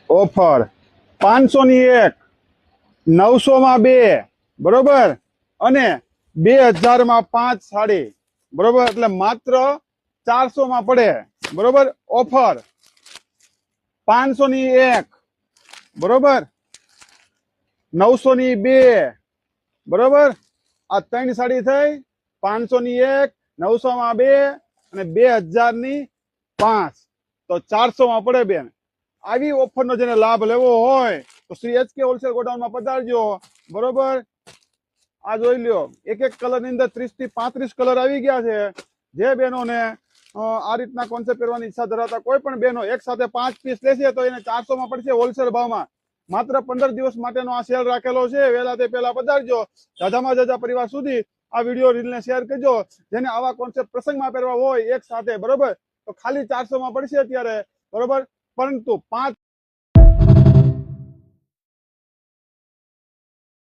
Offer 500 ની 1, 900 માં 2, બરોબર, અને 2000 માં 5 સાડી, બરોબર, એટલે માત્ર 400 માં પડે, બરોબર. ઓફર 500 ની 1, બરોબર, 900 ની 2, બરોબર. આ 3 સાડી થઈ. 500 ની 1, 900 માં 2 અને 2000 ની 5, તો 400 માં પડે બેન. આવી ઓફર નો જેને લાભ લેવો હોય તો શ્રી એચકે હોલસેલ ગોડાઉન માં પધારજો, બરોબર. આ જોઈ લ્યો, એક એક કલર ની અંદર 30 થી 35 કલર આવી ગયા છે. જે બહેનોને આ રીતના કોન્સેપ્ટ પહેરવાની ઈચ્છા ધરાવતા કોઈ પણ બહેનો એક સાથે 5 પીસ લેશે તો એને 400 માં પડશે હોલસેલ ભાવમાં. માત્ર 15 દિવસ માટેનો આ સેલ રાખેલો છે. વહેલા તે પહેલા પધારજો. જાજામાં જાજા પરિવાર સુધી આ વિડીયો રીલને શેર કરજો. જેને આવા કોન્સેપ્ટ પ્રસંગમાં પહેરવા હોય એક સાથે, બરોબર, તો ખાલી 400 માં પડશે અત્યારે, બરોબર. પરંતુ 5